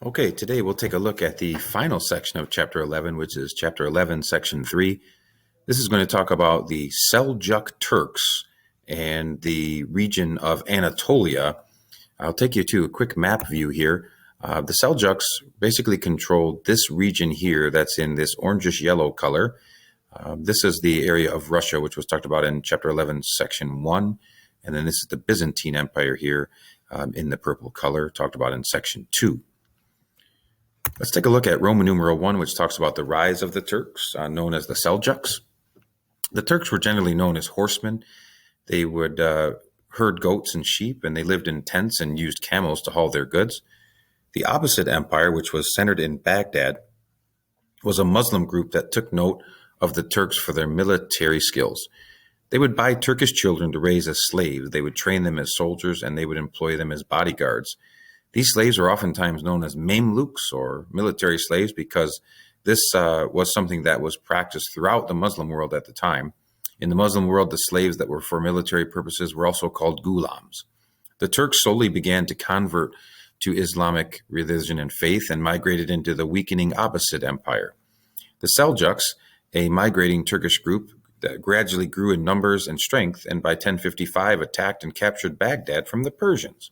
Okay, today we'll take a look at the final section of Chapter 11, which is Chapter 11, Section 3. This is going to talk about the Seljuk Turks and the region of Anatolia. I'll take you to a quick map view here. The Seljuks basically controlled this region here that's in this orangish yellow color. This is the area of Russia, which was talked about in Chapter 11, Section 1. And then this is the Byzantine Empire here in the purple color, talked about in Section 2. Let's take a look at Roman numeral 1, which talks about the rise of the Turks, known as the Seljuks. The Turks were generally known as horsemen. They would herd goats and sheep, and they lived in tents and used camels to haul their goods. The Abbasid Empire, which was centered in Baghdad, was a Muslim group that took note of the Turks for their military skills. They would buy Turkish children to raise as slaves. They would train them as soldiers, and they would employ them as bodyguards. These slaves were oftentimes known as Mamluks, or military slaves, because this was something that was practiced throughout the Muslim world at the time. In the Muslim world, the slaves that were for military purposes were also called gulams. The Turks slowly began to convert to Islamic religion and faith and migrated into the weakening Abbasid Empire. The Seljuks, a migrating Turkish group that gradually grew in numbers and strength, and by 1055 attacked and captured Baghdad from the Persians.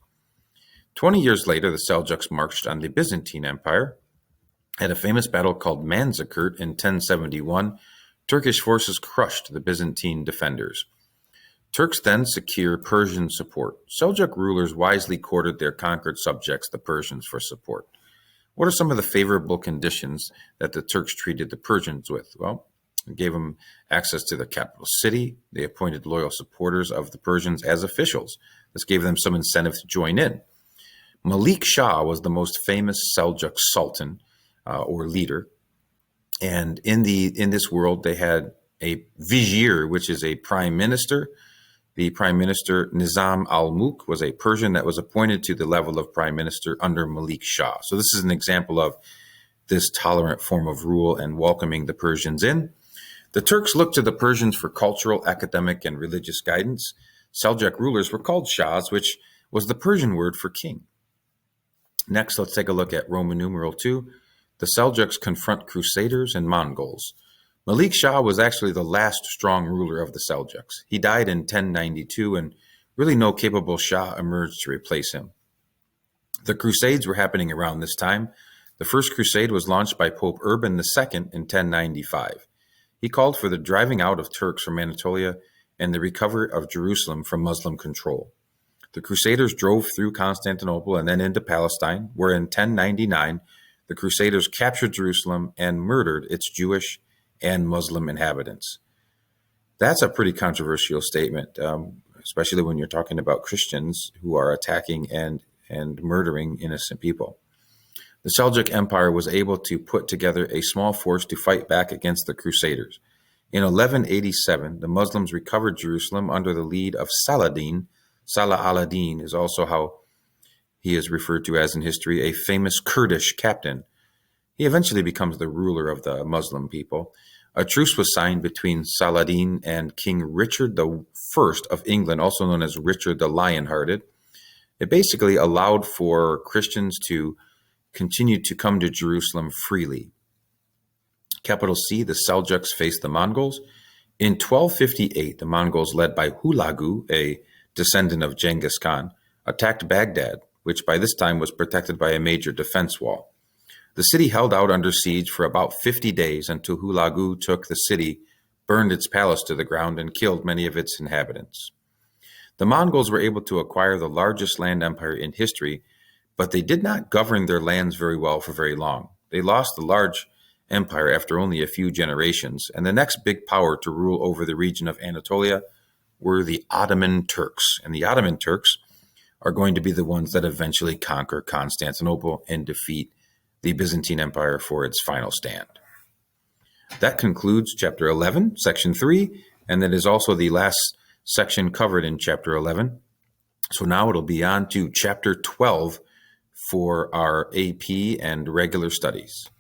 20 years later, the Seljuks marched on the Byzantine Empire. At a famous battle called Manzikert in 1071, Turkish forces crushed the Byzantine defenders. Turks then secured Persian support. Seljuk rulers wisely courted their conquered subjects, the Persians, for support. What are some of the favorable conditions that the Turks treated the Persians with? Well, they gave them access to the capital city. They appointed loyal supporters of the Persians as officials. This gave them some incentive to join in. Malik Shah was the most famous Seljuk sultan or leader. And in this world, they had a Vizier, which is a prime minister. The prime minister, Nizam al-Mulk, was a Persian that was appointed to the level of prime minister under Malik Shah. So this is an example of this tolerant form of rule and welcoming the Persians in. The Turks looked to the Persians for cultural, academic, and religious guidance. Seljuk rulers were called Shahs, which was the Persian word for king. Next, let's take a look at Roman numeral 2. The Seljuks confront Crusaders and Mongols. Malik Shah was actually the last strong ruler of the Seljuks. He died in 1092, and really no capable Shah emerged to replace him. The Crusades were happening around this time. The first crusade was launched by Pope Urban II in 1095. He called for the driving out of Turks from Anatolia and the recovery of Jerusalem from Muslim control. The Crusaders drove through Constantinople and then into Palestine, where in 1099, the Crusaders captured Jerusalem and murdered its Jewish and Muslim inhabitants. That's a pretty controversial statement, especially when you're talking about Christians who are attacking and murdering innocent people. The Seljuk Empire was able to put together a small force to fight back against the Crusaders. In 1187, the Muslims recovered Jerusalem under the lead of Saladin. Salah al-Din is also how he is referred to as in history, a famous Kurdish captain. He eventually becomes the ruler of the Muslim people. A truce was signed between Saladin and King Richard I of England, also known as Richard the Lionhearted. It basically allowed for Christians to continue to come to Jerusalem freely. Capital C, the Seljuks faced the Mongols. In 1258, the Mongols, led by Hulagu, a descendant of Genghis Khan, attacked Baghdad, which by this time was protected by a major defense wall. The city held out under siege for about 50 days until Hulagu took the city, burned its palace to the ground, and killed many of its inhabitants. The Mongols were able to acquire the largest land empire in history, but they did not govern their lands very well for very long. They lost the large empire after only a few generations, and the next big power to rule over the region of Anatolia were the Ottoman Turks. And the Ottoman Turks are going to be the ones that eventually conquer Constantinople and defeat the Byzantine Empire for its final stand. That concludes Chapter 11, Section 3, and that is also the last section covered in Chapter 11. So now it'll be on to Chapter 12 for our AP and regular studies.